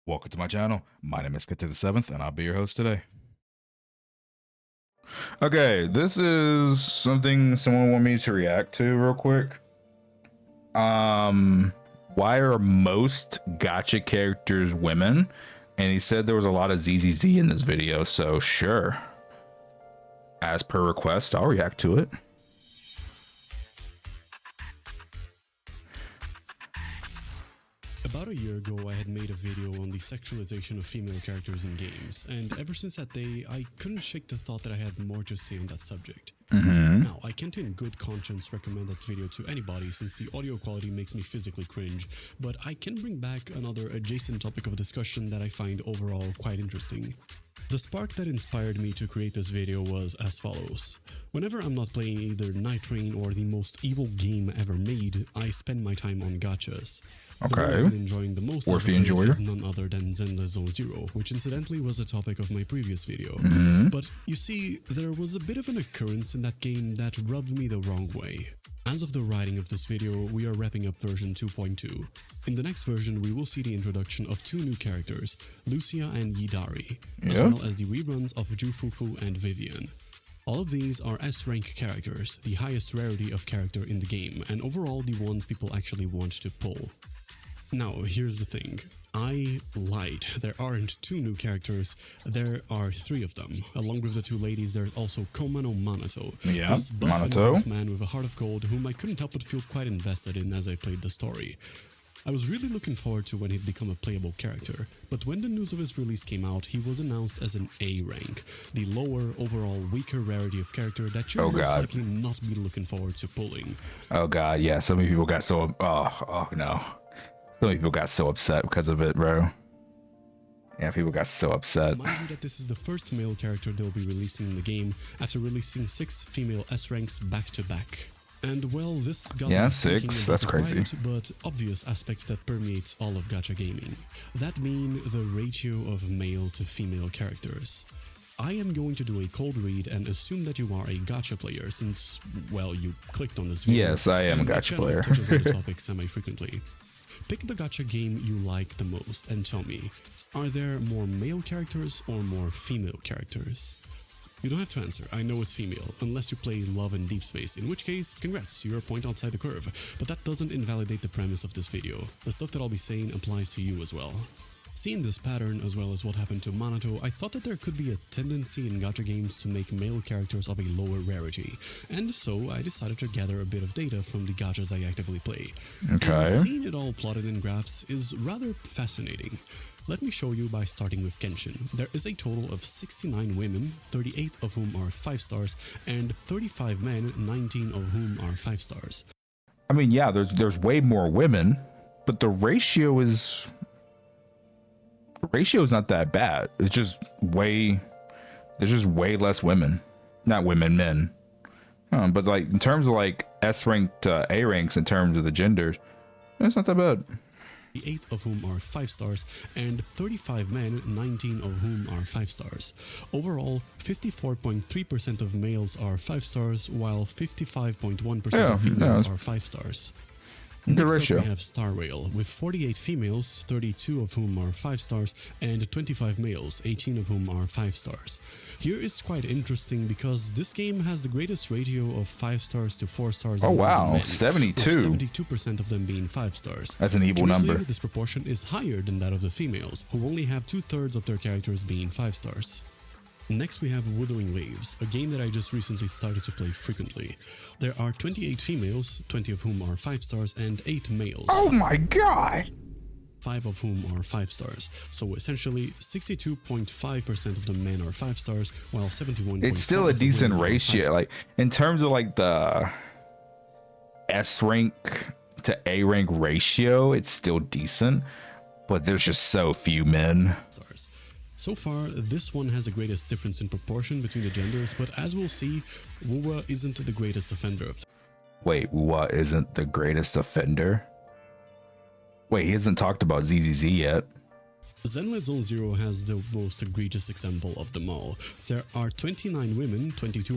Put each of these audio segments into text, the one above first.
Welcome to my channel. My name is Kat7th, and I'll be your host today. Okay, this is something someone wanted me to react to real quick. Why are most gacha characters women? And he said there was a lot of ZZZ in this video, so sure. As per request, I'll react to it. About a year ago, I had made a video on the sexualization of female characters in games, and ever since that day, I couldn't shake the thought that I had more to say on that subject. Now, I can't in good conscience recommend that video to anybody since the audio quality makes me physically cringe, but I can bring back another adjacent topic of discussion that I find overall quite interesting. The spark that inspired me to create this video was as follows. Whenever I'm not playing either Night Rain or the most evil game ever made, I spend my time on gachas. The one I've been enjoying the most as of late is none other than ZZZ, which incidentally was a topic of my previous video. But you see, there was a bit of an occurrence in that game that rubbed me the wrong way. As of the writing of this video, we are wrapping up version 2.2. In the next version, we will see the introduction of two new characters, Lucia and Yidari, as well as the reruns of Jufufu and Vivian. All of these are S-rank characters, the highest rarity of character in the game, and overall the ones people actually want to pull. Now, here's the thing. I lied. There aren't two new characters, there are three of them. Along with the two ladies, there's also Komano Manato, this buff and buff man with a heart of gold whom I couldn't help but feel quite invested in as I played the story. I was really looking forward to when he'd become a playable character, but when the news of his release came out, he was announced as an A rank, the lower, overall weaker rarity of character that you'll most likely not be looking forward to pulling. Oh god, yeah, so many people got so, oh no. So many people got so upset because of it, bro. Yeah, people got so upset. Mind you that this is the first male character they'll be releasing in the game after releasing 6 female S-ranks back to back. And well, this got me thinking about that's crazy. Quiet, but obvious aspect that permeates all of gacha gaming. That being the ratio of male to female characters. I am going to do a cold read and assume that you are a gacha player since, well, you clicked on this video. Yes, I am a gacha player. Touches on the topic semi-frequently. Pick the gacha game you like the most and tell me, are there more male characters or more female characters? You don't have to answer, I know it's female, unless you play Love in Deep Space, in which case, congrats, you're a point outside the curve, but that doesn't invalidate the premise of this video. The stuff that I'll be saying applies to you as well. Seeing this pattern, as well as what happened to Manato, I thought that there could be a tendency in gacha games to make male characters of a lower rarity, and so I decided to gather a bit of data from the gachas I actively play. And seeing it all plotted in graphs is rather fascinating. Let me show you by starting with Genshin. There is a total of 69 women, 38 of whom are 5 stars, and 35 men, 19 of whom are 5 stars. I mean, yeah, there's way more women, but the ratio is not that bad. It's just there's just way less women. Not women, men. But like in terms of like S rank to A ranks in terms of the genders, it's not that bad. 8 of whom are 5 stars, and 35 men, 19 of whom are 5 stars. Overall, 54.3% of males are 5 stars, while 55.1% of females are 5 stars. Next up we have Star Whale, with 48 females, 32 of whom are 5 stars, and 25 males, 18 of whom are 5 stars. Here it's quite interesting because this game has the greatest ratio of 5 stars to 4 stars. Oh wow, 72. 72% of them being 5 stars. That's an evil number. This proportion is higher than that of the females, who only have 2/3 of their characters being 5 stars. Next we have Wuthering Waves, a game that I just recently started to play frequently. There are 28 females, 20 of whom are 5 stars, and 8 males. Oh my god! 5 of whom are 5 stars. So essentially, 62.5% of the men are 5 stars, while 71.5% it's still a decent ratio. Like in terms of like the S rank to A rank ratio, it's still decent, but there's just so few men. So far, this one has the greatest difference in proportion between the genders, but as we'll see, Wuwa isn't the greatest offender of. Wait, Wuwa isn't the greatest offender? Wait, he hasn't talked about ZZZ yet. ZZZ has the most egregious example of them all. There are 29 women, 22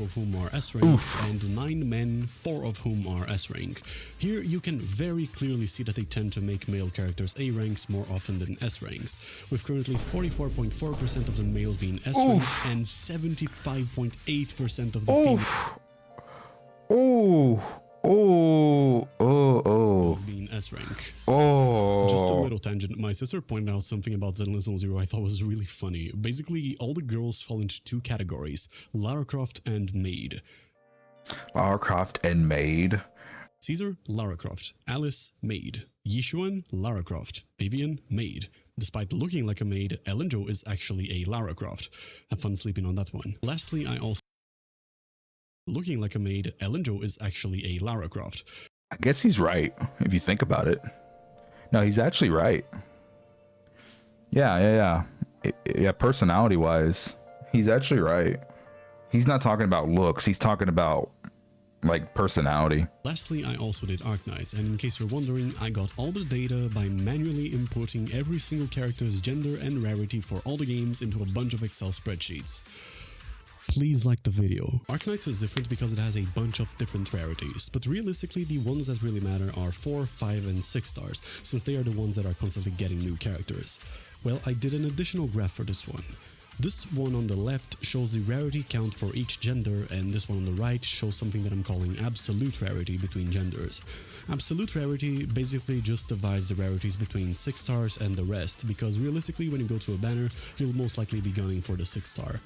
of whom are S rank, and 9 men, 4 of whom are S rank. Here you can very clearly see that they tend to make male characters A ranks more often than S ranks, with currently 44.4% of the males being S rank and 75.8% of the females being S rank. Just a little tangent, my sister pointed out something about zzzero I thought was really funny. Basically, all the girls fall into 2 categories, Lara Croft and Maid. Lara Croft and Maid? Caesar, Lara Croft. Alice, Maid. Yishuan, Lara Croft. Vivian, Maid. Despite looking like a maid, Ellen Jo is actually a Lara Croft. Have fun sleeping on that one. Lastly, I also... Looking like a maid, Ellen Jo is actually a Lara Croft. I guess he's right, if you think about it. No, he's actually right. Yeah, personality-wise, he's actually right. He's not talking about looks, he's talking about, like, personality. Lastly, I also did Arknights, and in case you're wondering, I got all the data by manually inputting every single character's gender and rarity for all the games into a bunch of Excel spreadsheets. Please like the video. Arknights is different because it has a bunch of different rarities, but realistically the ones that really matter are 4, 5, and 6 stars, since they are the ones that are constantly getting new characters. Well, I did an additional graph for this one. This one on the left shows the rarity count for each gender, and this one on the right shows something that I'm calling absolute rarity between genders. Absolute rarity basically just divides the rarities between 6 stars and the rest, because realistically when you go to a banner, you'll most likely be gunning for the 6 star.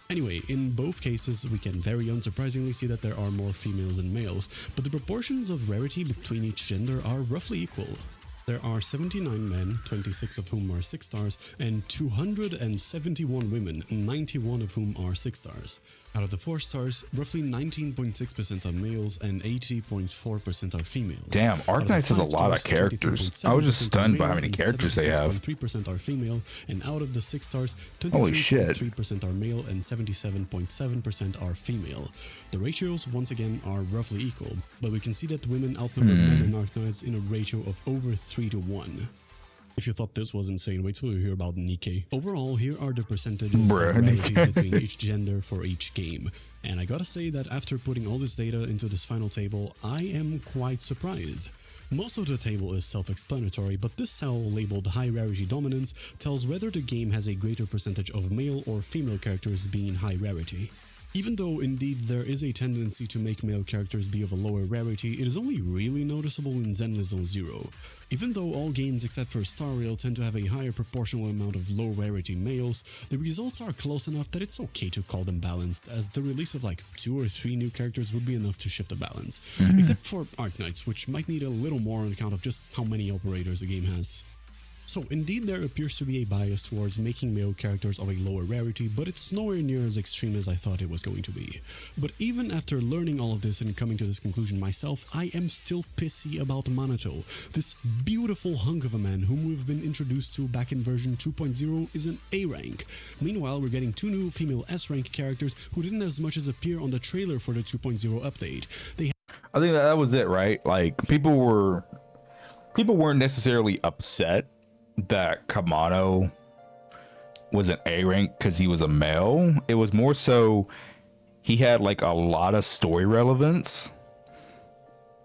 Anyway, in both cases, we can very unsurprisingly see that there are more females than males, but the proportions of rarity between each gender are roughly equal. There are 79 men, 26 of whom are 6 stars, and 271 women, 91 of whom are 6 stars. Out of the 4 stars, roughly 19.6% are males and 80.4% are females. Damn, Arknights has a lot of characters. I was just stunned by how many characters they have. 76.3% are female, and out of the 6 stars, Holy shit. 23.3% are male and 77.7% are female. The ratios, once again, are roughly equal, but we can see that women outnumber men in Arknights in a ratio of over 3 to 1. If you thought this was insane, wait till you hear about Nikkei. Overall, here are the percentages of rarities between each gender for each game. And I gotta say that after putting all this data into this final table, I am quite surprised. Most of the table is self-explanatory, but this cell labeled high rarity dominance tells whether the game has a greater percentage of male or female characters being high rarity. Even though indeed there is a tendency to make male characters be of a lower rarity, it is only really noticeable in zzzero. Even though all games except for Star Rail tend to have a higher proportional amount of low rarity males, the results are close enough that it's okay to call them balanced, as the release of like 2 or 3 new characters would be enough to shift the balance. Except for Arknights, which might need a little more on account of just how many operators the game has. So indeed there appears to be a bias towards making male characters of a lower rarity, but it's nowhere near as extreme as I thought it was going to be. But even after learning all of this and coming to this conclusion myself, I am still pissy about Manato. This beautiful hunk of a man whom we've been introduced to back in version 2.0 is an A rank. Meanwhile, we're getting 2 new female S rank characters who didn't as much as appear on the trailer for the 2.0 update. I think that was it, right? Like people weren't necessarily upset that Kamado was an A rank because he was a male. It was more so he had like a lot of story relevance,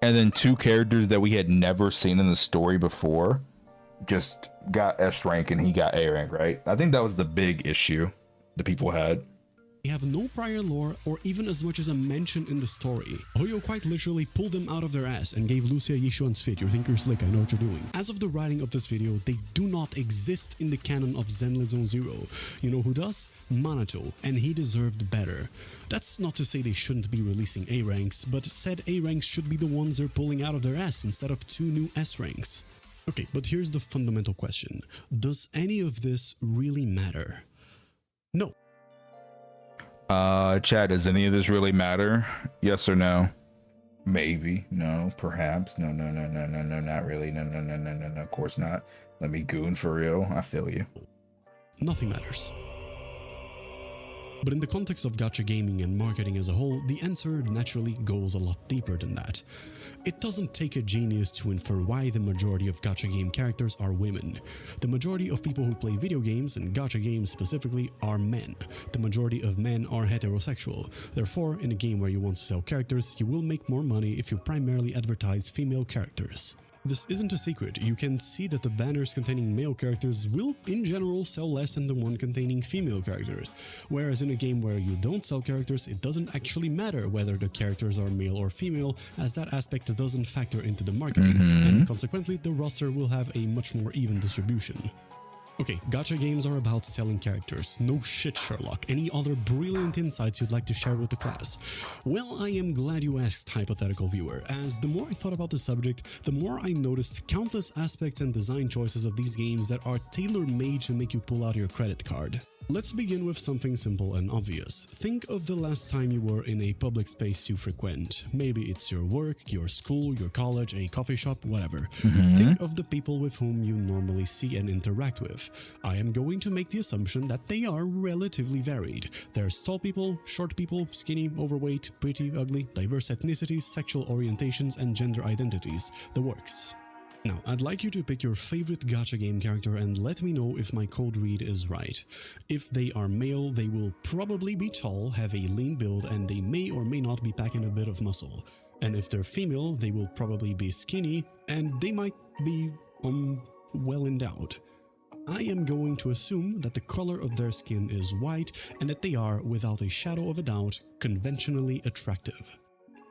and then 2 characters that we had never seen in the story before just got S rank and he got A rank, right? I think that was the big issue that people had. They have no prior lore or even as much as a mention in the story. Hoyo quite literally pulled them out of their ass and gave Lucia Yishuan's fit. You think you're slick, I know what you're doing. As of the writing of this video, they do not exist in the canon of zzzero. You know who does? Manato, and he deserved better. That's not to say they shouldn't be releasing A ranks, but said A ranks should be the ones they're pulling out of their ass instead of 2 new S ranks. Okay, but here's the fundamental question. Does any of this really matter? No. Chad, does any of this really matter? Yes or no? Maybe. No. Perhaps. No, not really. No, of course not. Let me goon for real. I feel you. Nothing matters. But in the context of gacha gaming and marketing as a whole, the answer naturally goes a lot deeper than that. It doesn't take a genius to infer why the majority of gacha game characters are women. The majority of people who play video games, and gacha games specifically, are men. The majority of men are heterosexual. Therefore, in a game where you want to sell characters, you will make more money if you primarily advertise female characters. This isn't a secret. You can see that the banners containing male characters will in general sell less than the one containing female characters, whereas in a game where you don't sell characters, it doesn't actually matter whether the characters are male or female, as that aspect doesn't factor into the marketing, and consequently the roster will have a much more even distribution. Okay, gacha games are about selling characters. No shit, Sherlock. Any other brilliant insights you'd like to share with the class? Well, I am glad you asked, hypothetical viewer, as the more I thought about the subject, the more I noticed countless aspects and design choices of these games that are tailor-made to make you pull out your credit card. Let's begin with something simple and obvious. Think of the last time you were in a public space you frequent. Maybe it's your work, your school, your college, a coffee shop, whatever. Think of the people with whom you normally see and interact with. I am going to make the assumption that they are relatively varied. There's tall people, short people, skinny, overweight, pretty, ugly, diverse ethnicities, sexual orientations, and gender identities. The works. Now, I'd like you to pick your favorite gacha game character and let me know if my code read is right. If they are male, they will probably be tall, have a lean build, and they may or may not be packing a bit of muscle. And if they're female, they will probably be skinny, and they might be, well endowed. I am going to assume that the color of their skin is white and that they are, without a shadow of a doubt, conventionally attractive.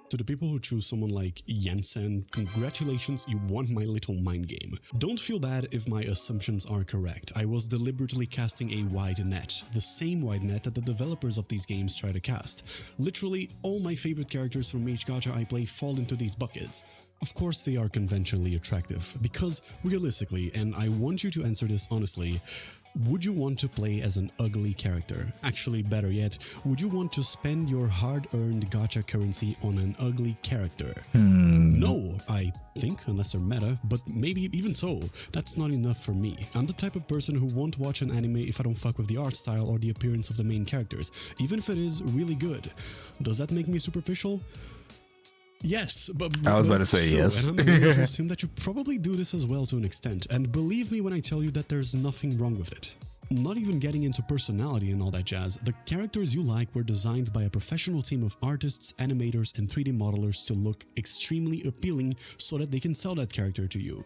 To the people who choose someone like Jensen, congratulations, you won my little mind game. Don't feel bad if my assumptions are correct. I was deliberately casting a wide net, the same wide net that the developers of these games try to cast. Literally, all my favorite characters from each gacha I play fall into these buckets. Of course they are conventionally attractive, because realistically, and I want you to answer this honestly, would you want to play as an ugly character? Actually, better yet, would you want to spend your hard-earned gacha currency on an ugly character? No, I think, unless they're meta, but maybe even so, that's not enough for me. I'm the type of person who won't watch an anime if I don't fuck with the art style or the appearance of the main characters, even if it is really good. Does that make me superficial? Yes, but I was about to say true, yes. and I'm going to assume that you probably do this as well to an extent, and believe me when I tell you that there's nothing wrong with it. Not even getting into personality and all that jazz, the characters you like were designed by a professional team of artists, animators, and 3D modelers to look extremely appealing so that they can sell that character to you.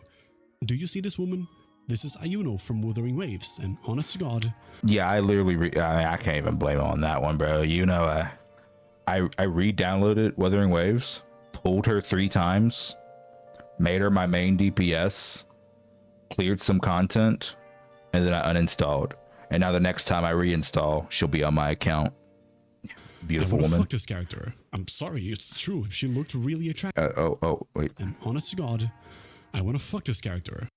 Do you see this woman? This is Ayuno from Wuthering Waves, and honest to God... Yeah, I literally, I can't even blame it on that one, bro. You know, I re-downloaded Wuthering Waves, pulled her 3 times, made her my main DPS, cleared some content, and then I uninstalled. And now the next time I reinstall, she'll be on my account. Beautiful woman. Fuck this character. I'm sorry, it's true. She looked really attractive. Wait. And honest to God, I want to fuck this character.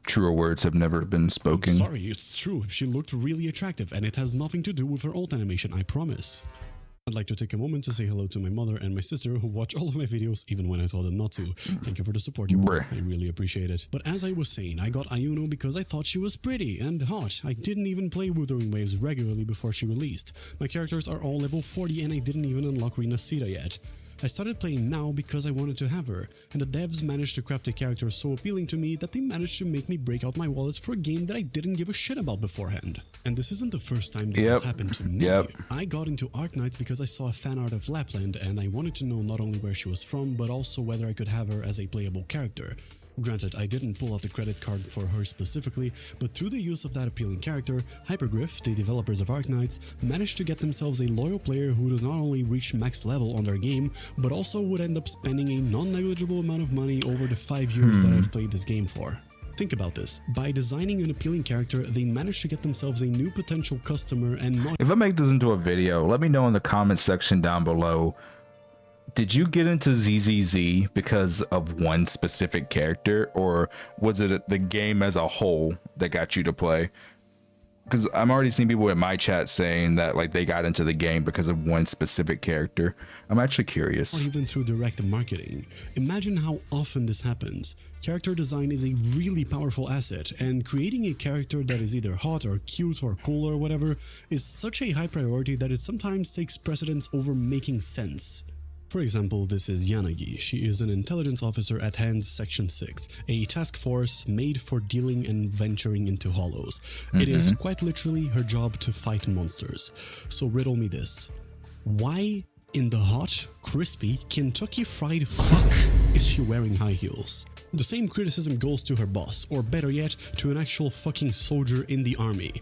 Truer words have never been spoken. I'm sorry, it's true. She looked really attractive, and it has nothing to do with her alt animation, I promise. I'd like to take a moment to say hello to my mother and my sister who watch all of my videos even when I told them not to. Thank you for the support, you both. I really appreciate it. But as I was saying, I got Ayuno because I thought she was pretty and hot. I didn't even play Wuthering Waves regularly before she released. My characters are all level 40 and I didn't even unlock Rina Sita yet. I started playing now because I wanted to have her, and the devs managed to craft a character so appealing to me that they managed to make me break out my wallet for a game that I didn't give a shit about beforehand. And this isn't the first time this has happened to me. I got into Arknights because I saw a fan art of Lapland and I wanted to know not only where she was from, but also whether I could have her as a playable character. Granted, I didn't pull out the credit card for her specifically, but through the use of that appealing character, Hypergriff, the developers of Arknights, managed to get themselves a loyal player who would not only reach max level on their game, but also would end up spending a non-negligible amount of money over the 5 years that I've played this game for. Think about this. By designing an appealing character, they managed to get themselves a new potential customer and not— If I make this into a video, let me know in the comment section down below. Did you get into ZZZ because of one specific character, or was it the game as a whole that got you to play? because I'm already seeing people in my chat saying that like they got into the game because of one specific character. I'm actually curious. Or even through direct marketing. Imagine how often this happens. Character design is a really powerful asset, and creating a character that is either hot or cute or cool or whatever is such a high priority that it sometimes takes precedence over making sense. For example, this is Yanagi. She is an intelligence officer at HANDS Section 6, a task force made for dealing and venturing into hollows. It is quite literally her job to fight monsters. So riddle me this. Why in the hot, crispy, Kentucky Fried fuck is she wearing high heels? The same criticism goes to her boss, or better yet, to an actual fucking soldier in the army.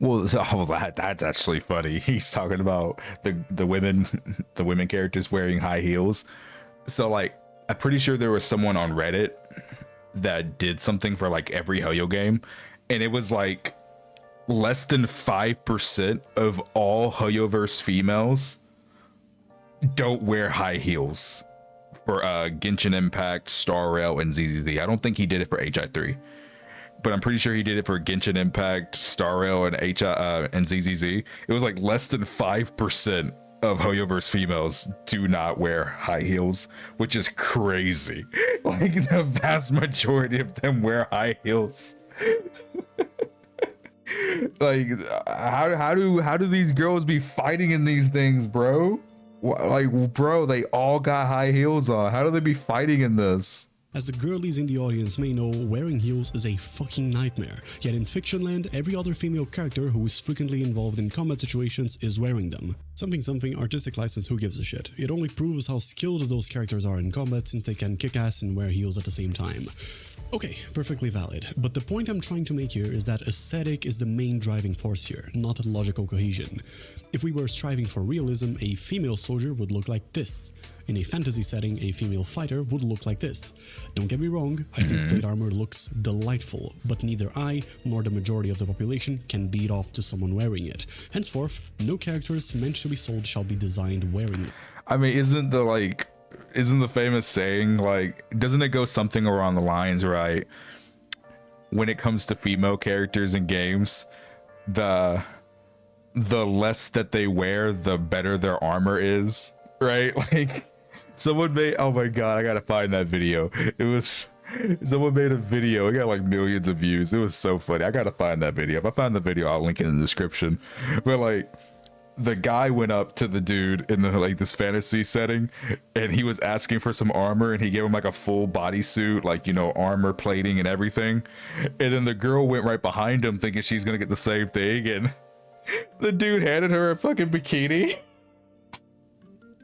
Well, that's actually funny. He's talking about the women characters wearing high heels. So like, I'm pretty sure there was someone on Reddit that did something for like every Hoyo game, and it was like less than 5% of all Hoyoverse females don't wear high heels for Genshin Impact, Star Rail, and ZZZ. I don't think he did it for HI3. But I'm pretty sure he did it for Genshin Impact, Star Rail, and and ZZZ. It was like less than 5% of Hoyoverse females do not wear high heels, which is crazy. Like the vast majority of them wear high heels. Like how do these girls be fighting in these things, bro? Like, bro, they all got high heels on. How do they be fighting in this? As the girlies in the audience may know, wearing heels is a fucking nightmare, yet in Fictionland, every other female character who is frequently involved in combat situations is wearing them. Something artistic license, who gives a shit. It only proves how skilled those characters are in combat since they can kick ass and wear heels at the same time. Okay, perfectly valid, but the point I'm trying to make here is that aesthetic is the main driving force here, not logical cohesion. If we were striving for realism, a female soldier would look like this. In a fantasy setting, a female fighter would look like this. Don't get me wrong, I think plate armor looks delightful, but neither I nor the majority of the population can beat off to someone wearing it. Henceforth, no characters meant to be sold shall be designed wearing it. I mean, isn't the famous saying, like, doesn't it go something around the lines, right? When it comes to female characters in games, the less that they wear, the better their armor is, right? Like, someone made, oh my god, I gotta find that video. Someone made a video, it got like millions of views. It was so funny. I gotta find that video. If I find the video, I'll link it in the description. But like, the guy went up to the dude in the like this fantasy setting, and he was asking for some armor, and he gave him like a full bodysuit, like, you know, armor plating and everything. And then the girl went right behind him thinking she's gonna get the same thing, and the dude handed her a fucking bikini.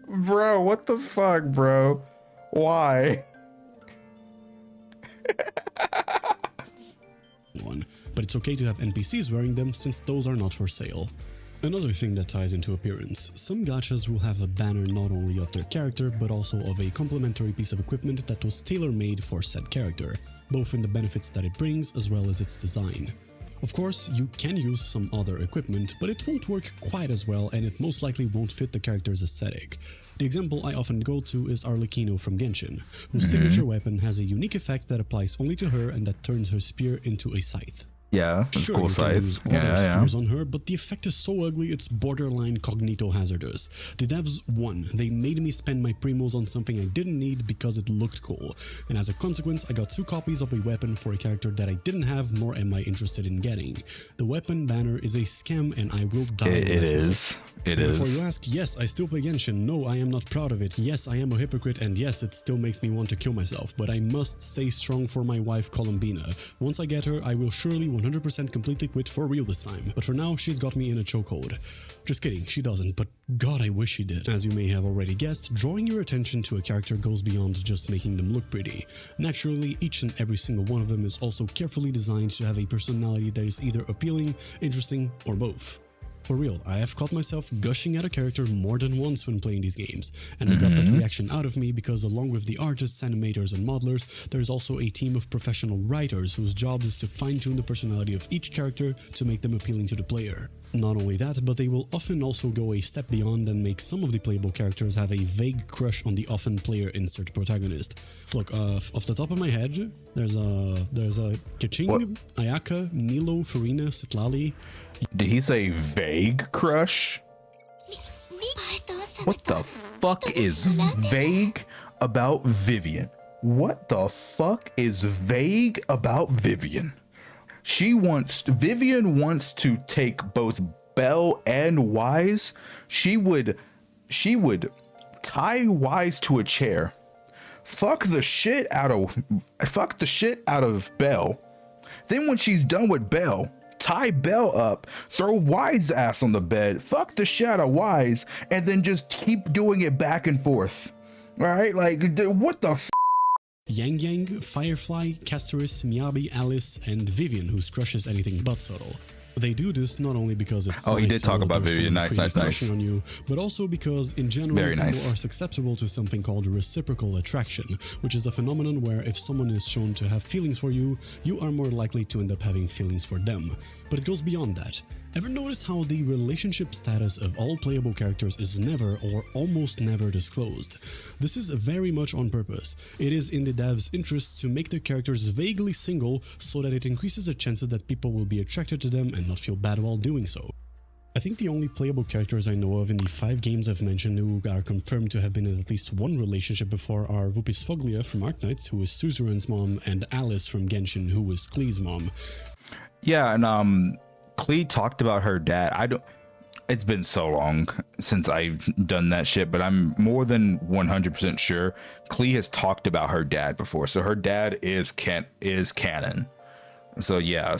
Bro, what the fuck, bro? Why? But it's okay to have NPCs wearing them since those are not for sale. Another thing that ties into appearance, some gachas will have a banner not only of their character but also of a complementary piece of equipment that was tailor-made for said character, both in the benefits that it brings as well as its design. Of course, you can use some other equipment, but it won't work quite as well and it most likely won't fit the character's aesthetic. The example I often go to is Arlecchino from Genshin, whose signature weapon has a unique effect that applies only to her and that turns her spear into a scythe. Yeah, that's sure, cool you can use other spears on her, but the effect is so ugly it's borderline cognito-hazardous. The devs won. They made me spend my primos on something I didn't need because it looked cool, and as a consequence I got 2 copies of a weapon for a character that I didn't have nor am I interested in getting. The weapon banner is a scam and I will die. It is. Before you ask, yes, I still play Genshin, no, I am not proud of it, yes, I am a hypocrite, and yes, it still makes me want to kill myself, but I must stay strong for my wife Columbina. Once I get her, I will surely 100% completely quit for real this time, but for now, she's got me in a chokehold. Just kidding, she doesn't, but god, I wish she did. As you may have already guessed, drawing your attention to a character goes beyond just making them look pretty. Naturally, each and every single one of them is also carefully designed to have a personality that is either appealing, interesting, or both. For real, I have caught myself gushing at a character more than once when playing these games, and I got that reaction out of me because along with the artists, animators, and modelers, there is also a team of professional writers whose job is to fine-tune the personality of each character to make them appealing to the player. Not only that, but they will often also go a step beyond and make some of the playable characters have a vague crush on the often player insert protagonist. Look, off the top of my head, there's a Kaching, Ayaka, Nilo, Farina, Sitlali. Did he say vague crush? What the fuck is vague about Vivian? What the fuck is vague about Vivian? Vivian wants to take both Belle and Wise. She would tie Wise to a chair. Fuck the shit out of Belle. Then when she's done with Belle, tie Belle up, throw Wise's ass on the bed, fuck the shit out of Wise, and then just keep doing it back and forth. All right, like what the f? Yang Yang, Firefly, Castoris, Miyabi, Alice, and Vivian, whose crush is anything but subtle. They do this not only because it's he did talk about Vivian, nice. On you, but also because in general people are susceptible to something called reciprocal attraction, which is a phenomenon where if someone is shown to have feelings for you, you are more likely to end up having feelings for them. But it goes beyond that. Ever notice how the relationship status of all playable characters is never or almost never disclosed? This is very much on purpose. It is in the devs' interest to make their characters vaguely single so that it increases the chances that people will be attracted to them and not feel bad while doing so. I think the only playable characters I know of in the 5 games I've mentioned who are confirmed to have been in at least one relationship before are Vupis Foglia from Arknights, who is Suzerain's mom, and Alice from Genshin, who is Klee's mom. Yeah, and Klee talked about her dad. It's been so long since I've done that shit, but I'm more than 100% sure Klee has talked about her dad before. So her dad is canon. So yeah,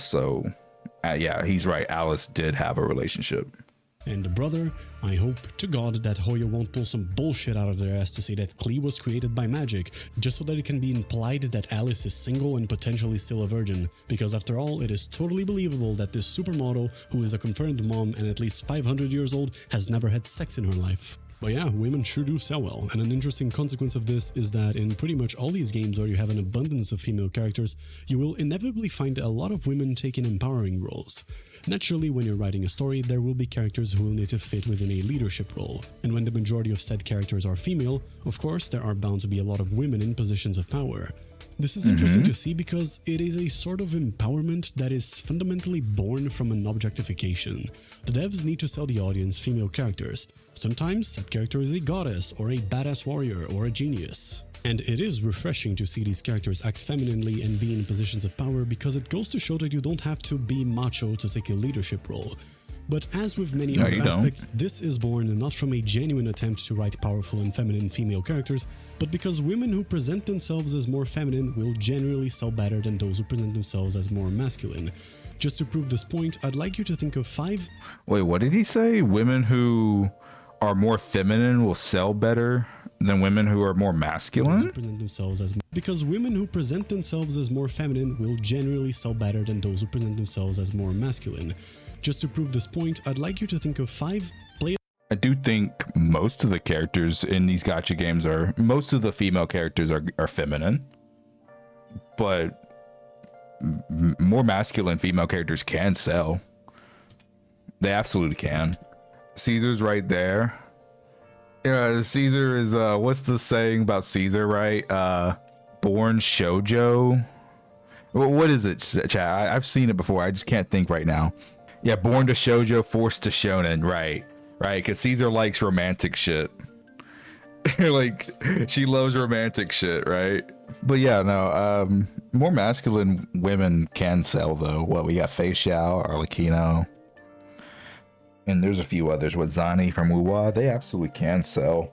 yeah, he's right. Alice did have a relationship. And brother, I hope to God that Hoyo won't pull some bullshit out of their ass to say that Klee was created by magic, just so that it can be implied that Alice is single and potentially still a virgin, because after all, it is totally believable that this supermodel, who is a confirmed mom and at least 500 years old, has never had sex in her life. But yeah, women sure do sell well, and an interesting consequence of this is that in pretty much all these games where you have an abundance of female characters, you will inevitably find a lot of women taking empowering roles. Naturally, when you're writing a story, there will be characters who will need to fit within a leadership role, and when the majority of said characters are female, of course there are bound to be a lot of women in positions of power. This is interesting to see because it is a sort of empowerment that is fundamentally born from an objectification. The devs need to sell the audience female characters. Sometimes that character is a goddess, or a badass warrior, or a genius. And it is refreshing to see these characters act femininely and be in positions of power because it goes to show that you don't have to be macho to take a leadership role. But as with many other aspects, this is born not from a genuine attempt to write powerful and feminine female characters, but because women who present themselves as more feminine will generally sell better than those who present themselves as more masculine. Just to prove this point, I'd like you to think of 5... Wait, what did he say? Women who are more feminine will sell better than women who are more masculine? Because women who present themselves as more feminine will generally sell better than those who present themselves as more masculine. Just to prove this point, I'd like you to think of 5 playable... I do think most of the characters in these gacha games most of the female characters are feminine, but more masculine female characters can sell. They absolutely can. Caesar's right there. Yeah, Caesar is what's the saying about Caesar, right? Born shoujo. What is it, chat? I've seen it before. I just can't think right now. Yeah, born to shoujo, forced to shonen. Right, because Caesar likes romantic shit. Like, she loves romantic shit, right? But yeah, no, more masculine women can sell though. What, we got Fei Xiao, Arlecchino, and there's a few others. What, Zani from Wuwa, they absolutely can sell.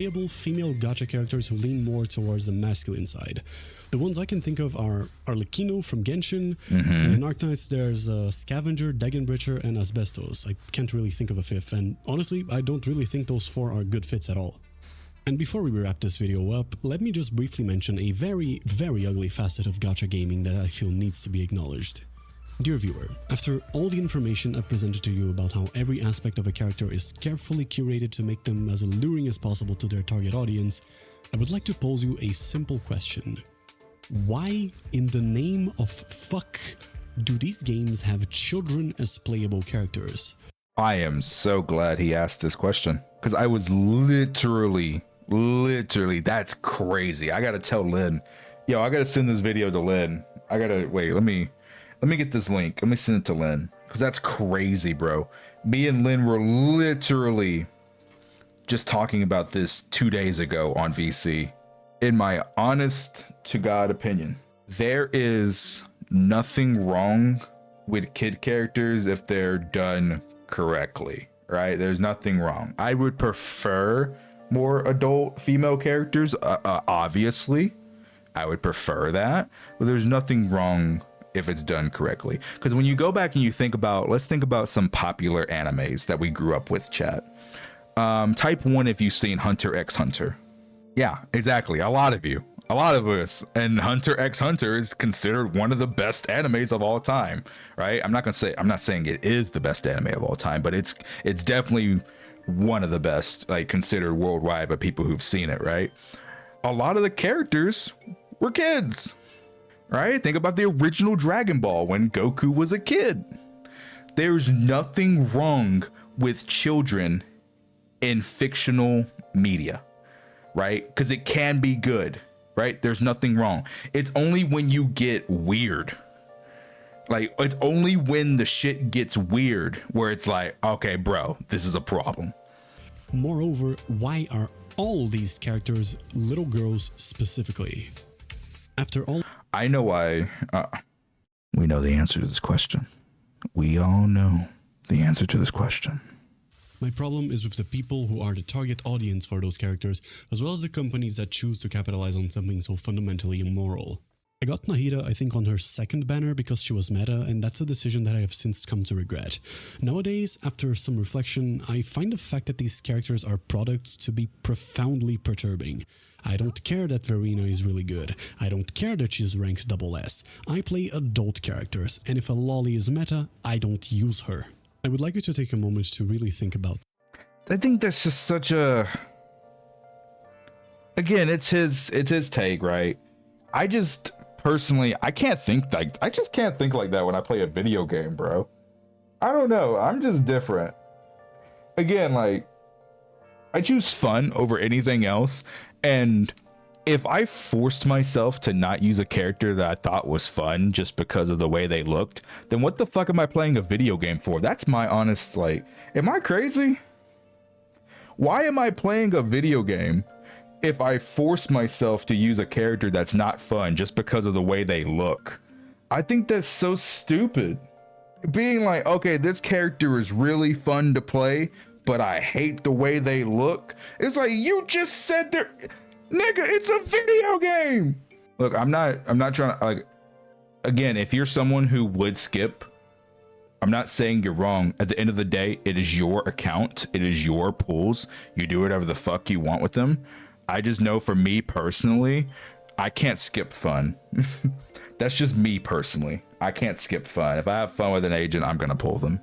Female gacha characters who lean more towards the masculine side. The ones I can think of are Arlecchino from Genshin, and in Arknights there's Scavenger, Dagenbrecher, and Asbestos. I can't really think of a 5th, and honestly, I don't really think those 4 are good fits at all. And before we wrap this video up, let me just briefly mention a very, very ugly facet of gacha gaming that I feel needs to be acknowledged. Dear viewer, after all the information I've presented to you about how every aspect of a character is carefully curated to make them as alluring as possible to their target audience, I would like to pose you a simple question. Why, in the name of fuck, do these games have children as playable characters? I am so glad he asked this question, because I was literally, that's crazy. I gotta tell Lynn, yo, I gotta send this video to Lynn. I gotta, wait, let me get this link. Let me send it to Lynn, because that's crazy, bro. Me and Lynn were literally just talking about this 2 days ago on VC. In my honest to God opinion, there is nothing wrong with kid characters if they're done correctly, right? There's nothing wrong. I would prefer more adult female characters, obviously. I would prefer that, but there's nothing wrong if it's done correctly. Because when you go back and you think about, let's think about some popular animes that we grew up with, chat. Type 1 if you've seen Hunter x Hunter. Yeah, exactly. A lot of us. And Hunter x Hunter is considered one of the best animes of all time, right? I'm not saying it is the best anime of all time, but it's definitely one of the best, like considered worldwide by people who've seen it, right? A lot of the characters were kids, right? Think about the original Dragon Ball when Goku was a kid. There's nothing wrong with children in fictional media, right? Because it can be good, right? There's nothing wrong. It's only when you get weird. Like, it's only when the shit gets weird where it's like, okay, bro, this is a problem. Moreover, why are all these characters little girls specifically? After all, I know why. We know the answer to this question. We all know the answer to this question. my problem is with the people who are the target audience for those characters, as well as the companies that choose to capitalize on something so fundamentally immoral. I got Nahida, I think, on her second banner because she was meta, and that's a decision that I have since come to regret. Nowadays, after some reflection, I find the fact that these characters are products to be profoundly perturbing. I don't care that Verena is really good. I don't care that she's ranked SS. I play adult characters, and if a lolly is meta, I don't use her. I would like you to take a moment to really think about. I think that's just such a... Again, it's his take, right? I just... Personally, I just can't think like that when I play a video game, bro. I don't know. I'm just different. Again, like, I choose fun over anything else. And if I forced myself to not use a character that I thought was fun just because of the way they looked, then what the fuck am I playing a video game for? That's my honest, like, am I crazy? Why am I playing a video game if I force myself to use a character that's not fun just because of the way they look? I think that's so stupid. Being like, okay, this character is really fun to play, but I hate the way they look. It's like, you just said they're... Nigga, it's a video game! Look, I'm not trying to, like... Again, if you're someone who would skip, I'm not saying you're wrong. At the end of the day, it is your account. It is your pools. You do whatever the fuck you want with them. I just know for me personally, I can't skip fun. That's just me personally. I can't skip fun. If I have fun with an agent, I'm gonna pull them.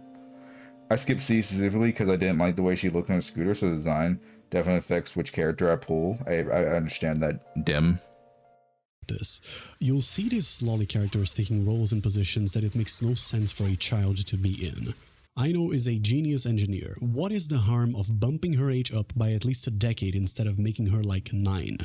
I skipped C specifically because I didn't like the way she looked on a scooter, so the design definitely affects which character I pull. I understand that, Dim. You'll see these lolly characters taking roles and positions that it makes no sense for a child to be in. Aino is a genius engineer. What is the harm of bumping her age up by at least a decade instead of making her like 9?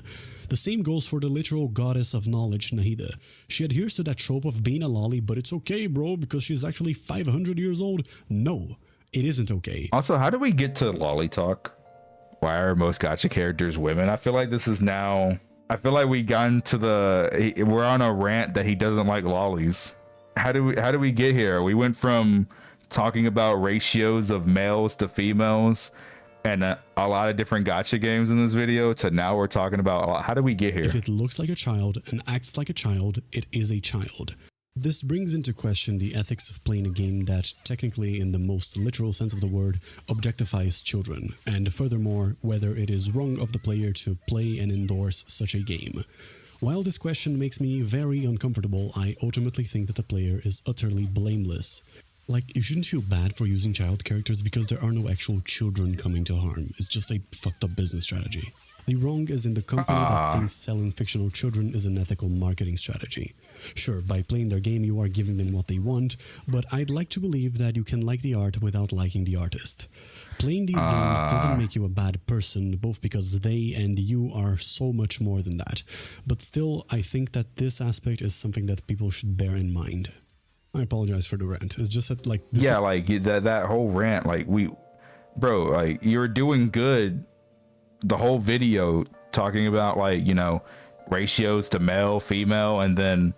The same goes for the literal goddess of knowledge, Nahida. She adheres to that trope of being a lolly, but it's okay, bro, because she's actually 500 years old. No, it isn't okay. Also, how do we get to lolly talk? Why are most gacha characters women? I feel like this is now... I feel like we got into the... We're on a rant that he doesn't like lollies. How do we get here? We went from talking about ratios of males to females and a lot of different gacha games in this video to now we're talking about how do we get here? If it looks like a child and acts like a child, it is a child. This brings into question the ethics of playing a game that, technically in the most literal sense of the word, objectifies children, and furthermore, whether it is wrong of the player to play and endorse such a game. While this question makes me very uncomfortable, I ultimately think that the player is utterly blameless. Like, you shouldn't feel bad for using child characters because there are no actual children coming to harm. It's just a fucked up business strategy. The wrong is in the company that thinks selling fictional children is an ethical marketing strategy. Sure, by playing their game you are giving them what they want, but I'd like to believe that you can like the art without liking the artist. Playing these games doesn't make you a bad person, both because they and you are so much more than that. But still, I think that this aspect is something that people should bear in mind. I apologize for the rant. It's just that, like... Yeah, like, that whole rant, like, bro, like, you were doing good the whole video talking about, like, you know, ratios to male, female, and then,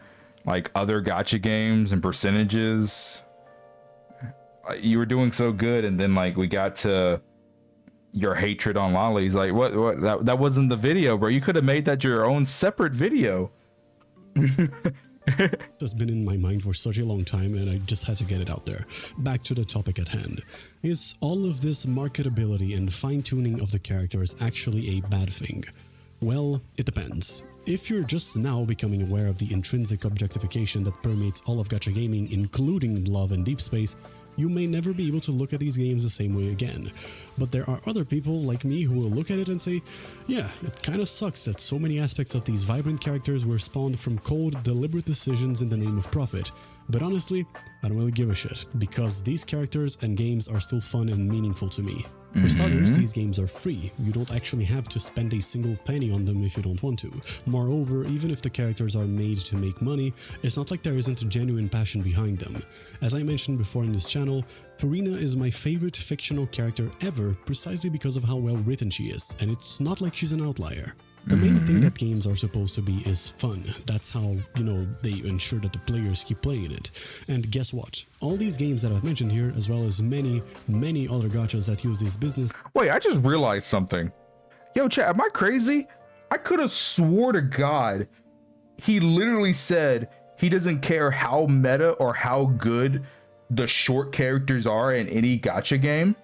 like, other gacha games and percentages. You were doing so good, and then, like, we got to your hatred on lollies. Like, what that wasn't the video, bro. You could have made that your own separate video. That's been in my mind for such a long time, and I just had to get it out there. Back to the topic at hand. Is all of this marketability and fine-tuning of the characters actually a bad thing? Well, it depends. If you're just now becoming aware of the intrinsic objectification that permeates all of gacha gaming, including Love and Deep Space, you may never be able to look at these games the same way again. But there are other people like me who will look at it and say, yeah, it kinda sucks that so many aspects of these vibrant characters were spawned from cold, deliberate decisions in the name of profit. But honestly, I don't really give a shit, because these characters and games are still fun and meaningful to me. For starters, these games are free. You don't actually have to spend a single penny on them if you don't want to. Moreover, even if the characters are made to make money, it's not like there isn't a genuine passion behind them. As I mentioned before in this channel, Farina is my favorite fictional character ever precisely because of how well written she is, and it's not like she's an outlier. The main thing that games are supposed to be is fun. That's how, you know, they ensure that the players keep playing it. And guess what? All these games that I've mentioned here, as well as many other gachas that use this business... Wait, I just realized something. Yo, chat, am I crazy? I could have swore to God he literally said he doesn't care how meta or how good the short characters are in any gacha game.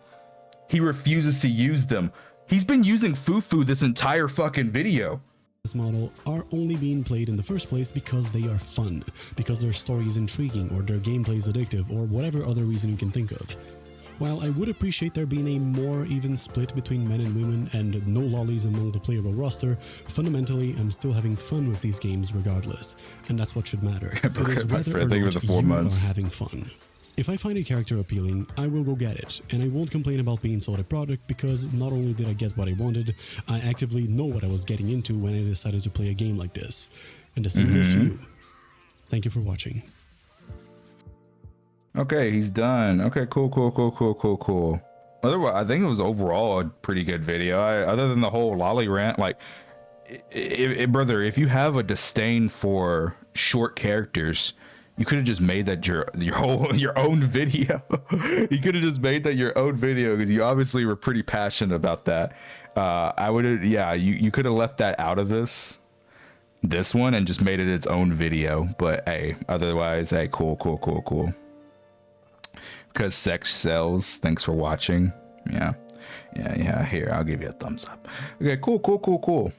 He refuses to use them. He's been using Fufu this entire fucking video. This model are only being played in the first place because they are fun, because their story is intriguing, or their gameplay is addictive, or whatever other reason you can think of. While I would appreciate there being a more even split between men and women and no lollies among the playable roster, fundamentally I'm still having fun with these games regardless, and that's what should matter. It is whether or not you are having fun. If I find a character appealing, I will go get it, and I won't complain about being sold a product because not only did I get what I wanted, I actively know what I was getting into when I decided to play a game like this. And the same goes to you. Thank you for watching. Okay, he's done. Okay, cool. Otherwise, I think it was overall a pretty good video. Other than the whole lolly rant, like, brother, if you have a disdain for short characters, you could have just made that your own video. You could have just made that your own video because you obviously were pretty passionate about that. I would have, yeah, you could have left that out of this one and just made it its own video. But hey, otherwise, hey, cool. Because sex sells. Thanks for watching. Yeah. Here, I'll give you a thumbs up. Okay, cool.